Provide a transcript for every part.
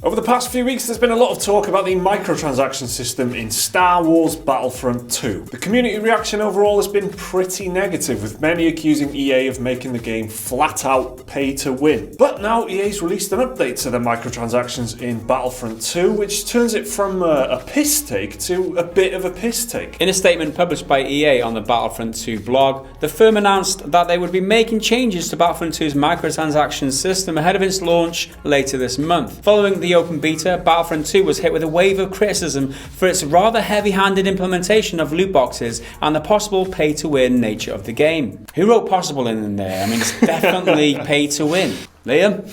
Over the past few weeks, there's been a lot of talk about the microtransaction system in Star Wars Battlefront 2. The community reaction overall has been pretty negative, with many accusing EA of making the game flat out pay to win. But now EA's released an update to the microtransactions in Battlefront 2, which turns it from a piss take to a bit of a piss take. In a statement published by EA on the Battlefront 2 blog, the firm announced that they would be making changes to Battlefront 2's microtransaction system ahead of its launch later this month. Following the open beta, Battlefront 2 was hit with a wave of criticism for its rather heavy-handed implementation of loot boxes and the possible pay-to-win nature of the game. Who wrote possible in there? I mean, it's definitely pay-to-win. Liam?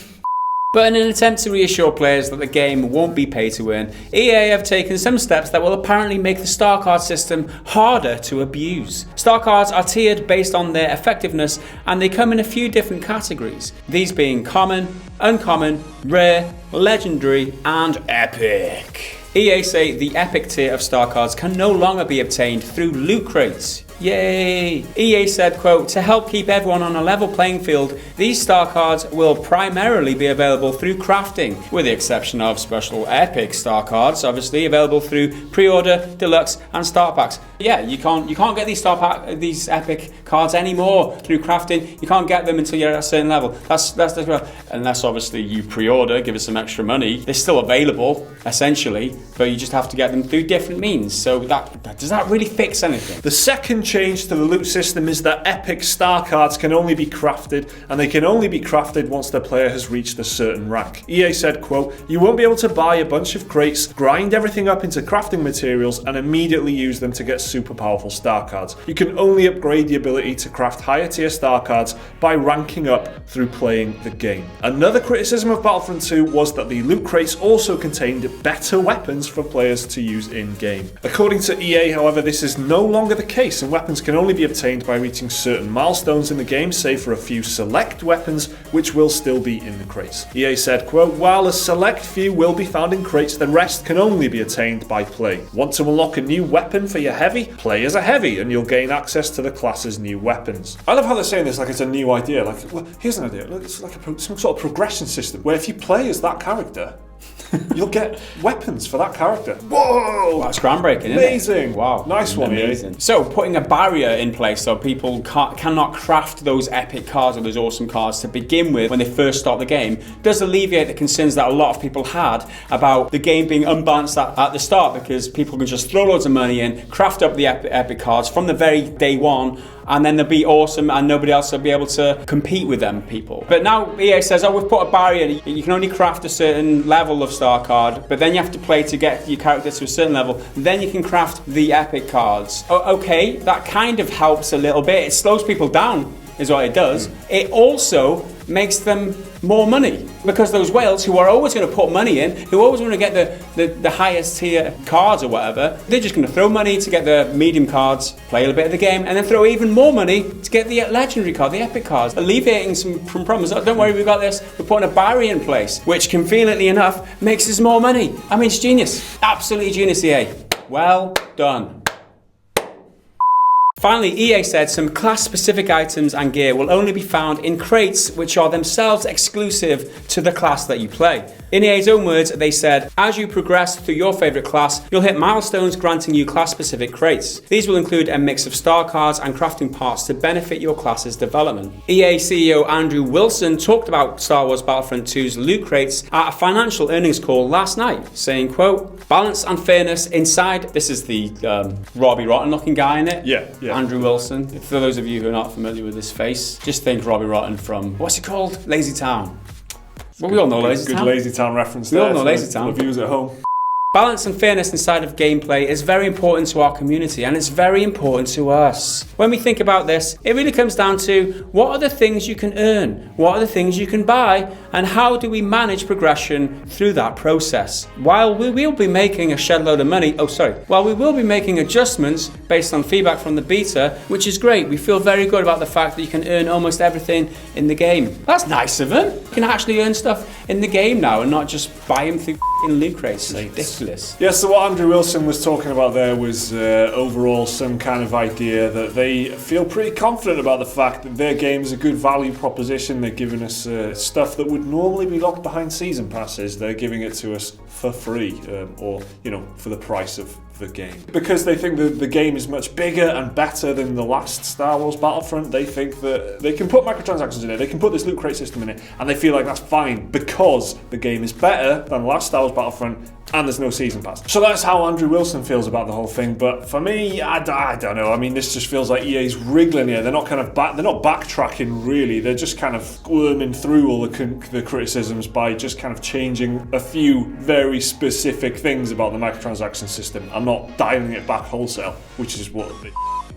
But in an attempt to reassure players that the game won't be pay to win, EA have taken some steps that will apparently make the star card system harder to abuse. Star cards are tiered based on their effectiveness, and they come in a few different categories, these being common, uncommon, rare, legendary, and epic. EA say the epic tier of star cards can no longer be obtained through loot crates. Yay! EA said, quote, to help keep everyone on a level playing field, these star cards will primarily be available through crafting, with the exception of special epic star cards, obviously available through pre-order, deluxe, and star packs. Yeah, you can't get these epic cards anymore through crafting. You can't get them until you're at a certain level. That's unless obviously you pre-order, give us some extra money. They're still available, essentially, but you just have to get them through different means. So does that really fix anything? The second change to the loot system is that epic star cards can only be crafted, and they can only be crafted once the player has reached a certain rank. EA said, quote, you won't be able to buy a bunch of crates, grind everything up into crafting materials, and immediately use them to get super powerful star cards. You can only upgrade the ability to craft higher tier star cards by ranking up through playing the game. Another criticism of Battlefront 2 was that the loot crates also contained better weapons for players to use in-game. According to EA, however, this is no longer the case, and weapons can only be obtained by reaching certain milestones in the game, save for a few select weapons which will still be in the crates. EA said, quote, while a select few will be found in crates, the rest can only be attained by play. Want to unlock a new weapon for your heavy? Play as a heavy and you'll gain access to the class's new weapons. I love how they're saying this like it's a new idea. Like, well, here's an idea. Look, it's like some sort of progression system where if you play as that character, you'll get weapons for that character. Whoa! That's groundbreaking, isn't it? Amazing! Wow. Nice one, amazing. So, putting a barrier in place so people cannot craft those epic cards or those awesome cards to begin with when they first start the game does alleviate the concerns that a lot of people had about the game being unbalanced at the start, because people can just throw loads of money in, craft up the epic cards from the very day one, and then they'll be awesome and nobody else will be able to compete with them people. But now EA says, oh, we've put a barrier. You can only craft a certain level of star card, but then you have to play to get your character to a certain level. Then you can craft the epic cards. Okay, that kind of helps a little bit. It slows people down, is what it does. It also makes them more money, because those whales who are always going to put money in, who always want to get the highest tier cards or whatever, they're just going to throw money to get the medium cards, play a little bit of the game, and then throw even more money to get the legendary card, the epic cards, alleviating some problems. Oh, don't worry, we've got this. We're putting a barrier in place, which conveniently enough makes us more money. I mean, it's genius. Absolutely genius, EA. Well done. Finally, EA said some class-specific items and gear will only be found in crates which are themselves exclusive to the class that you play. In EA's own words, they said, as you progress through your favourite class, you'll hit milestones granting you class-specific crates. These will include a mix of star cards and crafting parts to benefit your class's development. EA CEO Andrew Wilson talked about Star Wars Battlefront 2's loot crates at a financial earnings call last night, saying, quote, balance and fairness inside. This is the Robbie Rotten looking guy in it. Yeah. Andrew Wilson. For those of you who are not familiar with his face, just think Robbie Rotten from, what's it called? Lazy Town. Well, we all know Lazy Town. Good Lazy Town reference there. We all know Lazy Town. The viewers at home. Balance and fairness inside of gameplay is very important to our community, and it's very important to us. When we think about this, it really comes down to what are the things you can earn, what are the things you can buy, and how do we manage progression through that process. While we will be making a shed load of money, while we will be making adjustments based on feedback from the beta, which is great. We feel very good about the fact that you can earn almost everything in the game. That's nice of them. You can actually earn stuff in the game now and not just buy them through loot crates. ridiculous. Yeah, so what Andrew Wilson was talking about there was overall some kind of idea that they feel pretty confident about the fact that their game is a good value proposition. They're giving us stuff that would normally be locked behind season passes. They're giving it to us for free, or, you know, for the price of the game. Because they think that the game is much bigger and better than the last Star Wars Battlefront, they think that they can put microtransactions in it, they can put this loot crate system in it, and they feel like that's fine because the game is better than last Star Wars Battlefront and there's no season pass. So that's how Andrew Wilson feels about the whole thing, but for me, I don't know. I mean, this just feels like EA's wriggling here. They're not backtracking really. They're just kind of squirming through all the criticisms by just kind of changing a few very specific things about the microtransaction system. I'm not dialing it back wholesale, which is what they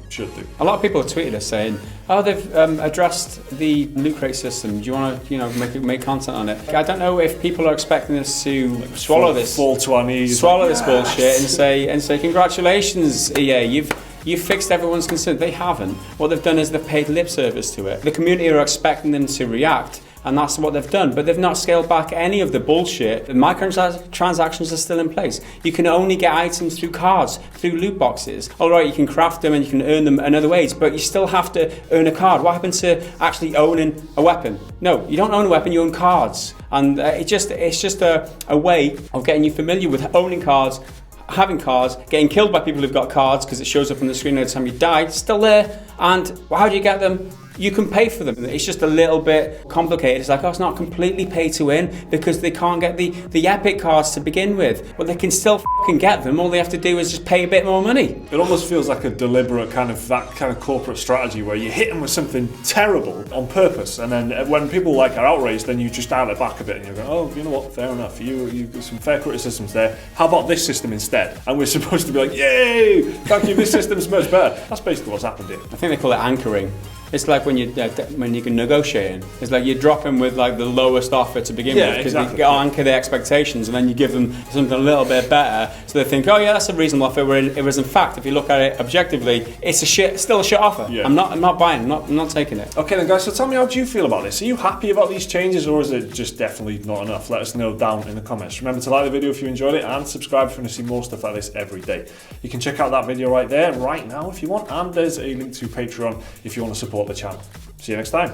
should do. A lot of people have tweeted us saying, "Oh, they've addressed the loot crate system. Do you want to, make content on it?" I don't know if people are expecting us to Fall to our knees, swallow this bullshit, and say, "Congratulations, EA, you've fixed everyone's concern." They haven't. What they've done is they've paid lip service to it. The community are expecting them to react, and that's what they've done. But they've not scaled back any of the bullshit. The microtransactions are still in place. You can only get items through cards, through loot boxes. All right, you can craft them and you can earn them in other ways, but you still have to earn a card. What happened to actually owning a weapon? No, you don't own a weapon, you own cards. And it's just a way of getting you familiar with owning cards, having cards, getting killed by people who've got cards because it shows up on the screen every time you die. It's still there. And how do you get them? You can pay for them. It's just a little bit complicated. It's like, oh, it's not completely pay to win because they can't get the epic cards to begin with, but they can still fucking get them. All they have to do is just pay a bit more money. It almost feels like a deliberate kind of corporate strategy where you hit them with something terrible on purpose, and then when people are outraged, then you just dial it back a bit and you go, oh, you know what, fair enough. You got some fair criticisms there. How about this system instead? And we're supposed to be like, yay, thank you, this system's much better. That's basically what's happened here. I think they call it anchoring. It's like when you're negotiating. It's like you drop them with the lowest offer to begin with, because you anchor their expectations, and then you give them something a little bit better, so they think, oh yeah, that's a reasonable offer. Where it was, in fact, if you look at it objectively, it's still a shit offer. Yeah. I'm not buying. I'm not taking it. Okay then, guys. So tell me, how do you feel about this? Are you happy about these changes, or is it just definitely not enough? Let us know down in the comments. Remember to like the video if you enjoyed it, and subscribe if you want to see more stuff like this every day. You can check out that video right there, right now, if you want, and there's a link to Patreon if you want to support the channel. See you next time.